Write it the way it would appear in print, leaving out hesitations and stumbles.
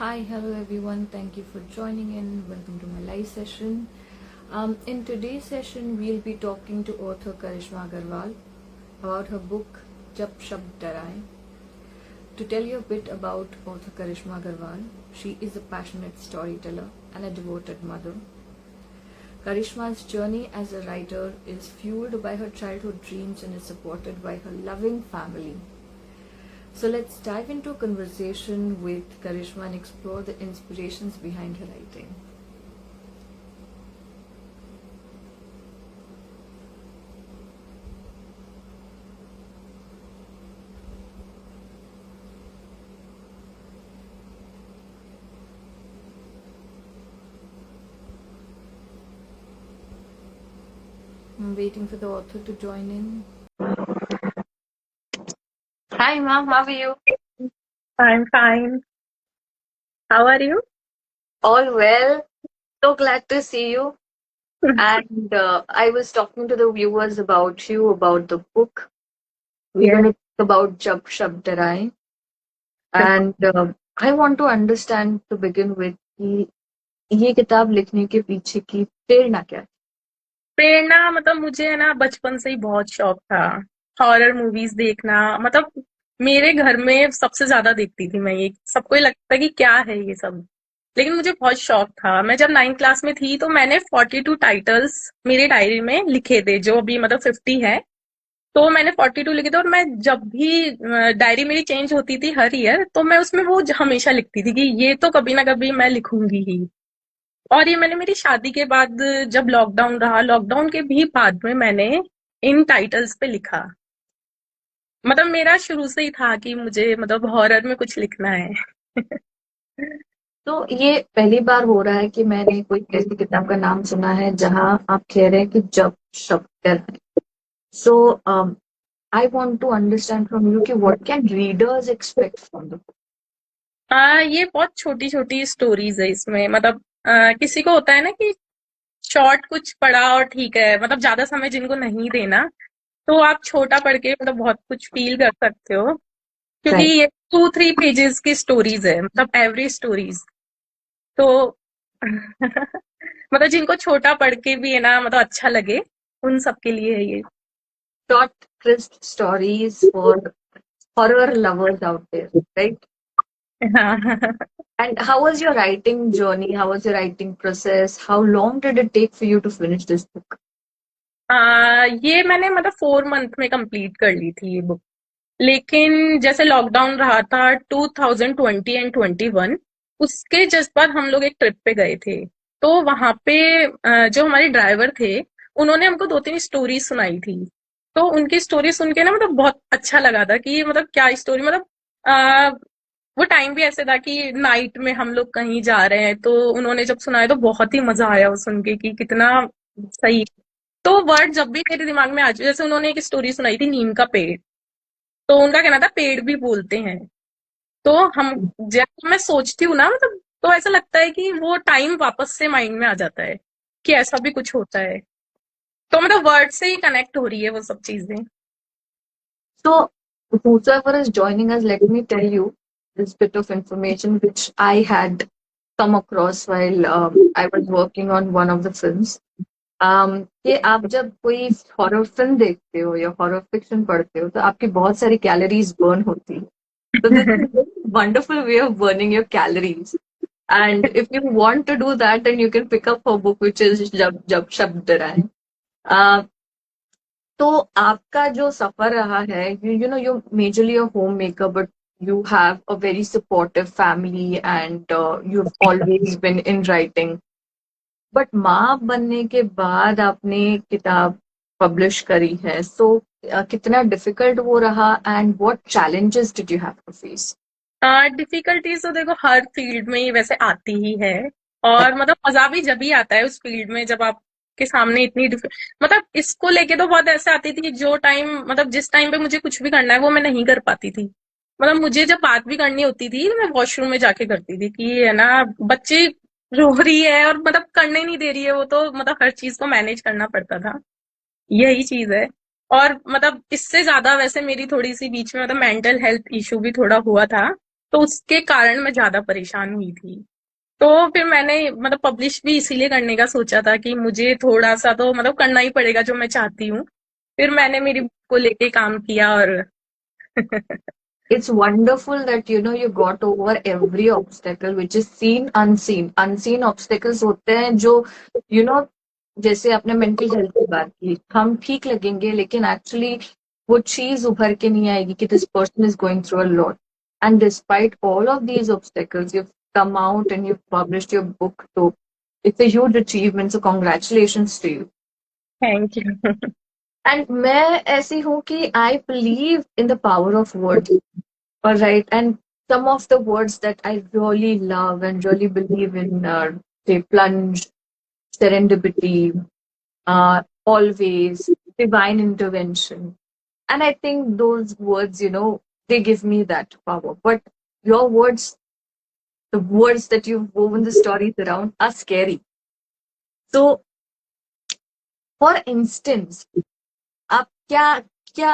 Hi, hello everyone. Thank you for joining in. Welcome to my live session. In today's session, we'll be talking to author Karishma Agarwal about her book Jab Shabd Daraye. To tell you a bit about author Karishma Agarwal, she is a passionate storyteller and a devoted mother. Karishma's journey as a writer is fueled by her childhood dreams and is supported by her loving family. So let's dive into a conversation with Karishma and explore the inspirations behind her writing. I'm waiting for the author to join in. Hi, ma'am. How are you? I'm fine. How are you? All well. So glad to see you. And I was talking to the viewers about you, about the book. We're Yes. going to talk about Jab Shabd Daraye. And I want to understand to begin with कि ये किताब लिखने के पीछे की प्रेरणा क्या है? प्रेरणा मतलब मुझे है ना बचपन से ही बहुत शौक था हॉरर मूवीज देखना। मतलब मेरे घर में सबसे ज्यादा देखती थी मैं ये। सबको ये लगता है कि क्या है ये सब, लेकिन मुझे बहुत शौक था। मैं जब 9th क्लास में थी तो मैंने 42 टाइटल्स मेरी डायरी में लिखे थे, जो अभी मतलब 50 है। तो मैंने 42 लिखे थे और मैं जब भी डायरी मेरी चेंज होती थी हर ईयर, तो मैं उसमें वो हमेशा लिखती थी कि ये तो कभी ना कभी मैं लिखूंगी ही। और ये मैंने मेरी शादी के बाद, जब लॉकडाउन रहा, लॉकडाउन के भी बाद में मैंने इन टाइटल्स पे लिखा। मतलब मेरा शुरू से ही था कि मुझे मतलब हॉरर में कुछ लिखना है। तो ये पहली बार हो रहा है कि मैंने कोई ऐसी किताब का नाम सुना है जहां आप कह रहे हैं कि जब शब्द है। So I want to understand from you कि what can readers expect from the book. ये बहुत छोटी छोटी स्टोरीज है इसमें। मतलब किसी को होता है ना कि शॉर्ट कुछ पढ़ा और ठीक है, मतलब ज्यादा समय जिनको नहीं देना, तो आप छोटा पढ़ के मतलब बहुत कुछ फील कर सकते हो। क्योंकि राइट। ये 2-3 पेजेस की स्टोरीज है, मतलब एवरेज स्टोरीज। तो मतलब जिनको छोटा पढ़ के भी है ना मतलब अच्छा लगे, उन सबके लिए है ये। Short crisp stories for horror lovers out there, right? हाँ। And how was your writing journey? How was your writing process? How long did it take for you to finish this book? ये मैंने मतलब 4 month में complete कर ली थी ये book. लेकिन जैसे लॉकडाउन रहा था 2020 एंड 21, उसके जस्ट बाद हम लोग एक ट्रिप पे गए थे। तो वहां पे जो हमारे ड्राइवर थे, उन्होंने हमको 2-3 स्टोरी सुनाई थी। तो उनकी स्टोरी सुन के ना मतलब बहुत अच्छा लगा था कि मतलब क्या स्टोरी। मतलब आ, वो टाइम भी ऐसे था कि नाइट में हम लोग कहीं जा रहे हैं, तो उन्होंने जब सुनाया तो बहुत ही मजा आया वो सुन के कि कितना सही। तो वर्ड जब भी मेरे दिमाग में आ जाए, जैसे उन्होंने एक स्टोरी सुनाई थी नीम का पेड़। तो उनका कहना था पेड़ भी बोलते हैं। तो हम, जब मैं सोचती हूँ ना मतलब, तो ऐसा लगता है कि वो टाइम वापस से माइंड में आ जाता है कि ऐसा भी कुछ होता है। तो मतलब वर्ड से ही कनेक्ट हो रही है वो सब चीजें। So, whosoever is joining us, let me tell you this bit of information which I had come across while I was working on one of the films. कि आप जब कोई हॉरर फिल्म देखते हो या हॉरर फिक्शन पढ़ते हो तो आपकी बहुत सारी कैलोरीज बर्न होती है. So this is a wonderful way of burning your calories. And if you want to do that, then you can pick up her book, which is Jab Shabd Daraye. Uh, तो आपका जो सफर रहा है, you know, you're majorly a homemaker, but you have a very supportive family and you've always been in writing. But माँ बनने के बाद आपने किताब पब्लिश करी है, सो कितना डिफिकल्ट वो रहा and what challenges did you have to face? Difficulties तो देखो हर फील्ड में ही वैसे आती ही है। और मतलब मजा भी जब ही आता है उस फील्ड में, जब आपके सामने इतनी मतलब इसको लेके तो बहुत ऐसे आती थी कि जो टाइम, मतलब जिस टाइम पे मुझे कुछ भी करना है वो मैं नहीं कर पाती थी। मतलब मुझे जब बात भी करनी होती थी तो मैं वॉशरूम में जाके करती थी कि है ना, बच्चे रो रही है और मतलब करने नहीं दे रही है वो, तो मतलब हर चीज को मैनेज करना पड़ता था। यही चीज है। और मतलब इससे ज्यादा वैसे मेरी थोड़ी सी बीच में मतलब मेंटल हेल्थ इशू भी थोड़ा हुआ था। तो उसके कारण मैं ज्यादा परेशान हुई थी। तो फिर मैंने मतलब पब्लिश भी इसीलिए करने का सोचा था कि मुझे थोड़ा सा तो मतलब करना ही पड़ेगा जो मैं चाहती हूँ। फिर मैंने मेरी बुक को लेके काम किया और It's wonderful that you got over every obstacle which is seen unseen. Unseen obstacles होते हैं जो you know जैसे आपने मेंटल हेल्थ की बात की, हम ठीक लगेंगे लेकिन एक्चुअली वो चीज उभर के नहीं आएगी कि this person is going through a lot, and despite all of these obstacles you come out and you've published your book. So it's a huge achievement. So congratulations to you. Thank you. And मैं ऐसी हूँ कि I believe in the power of words. All right. And some of the words that I really love and really believe in are, say, plunge, serendipity, always, divine intervention. And I think those words, they give me that power. But your words, the words that you've woven the stories around, are scary. So, for instance, आप क्या क्या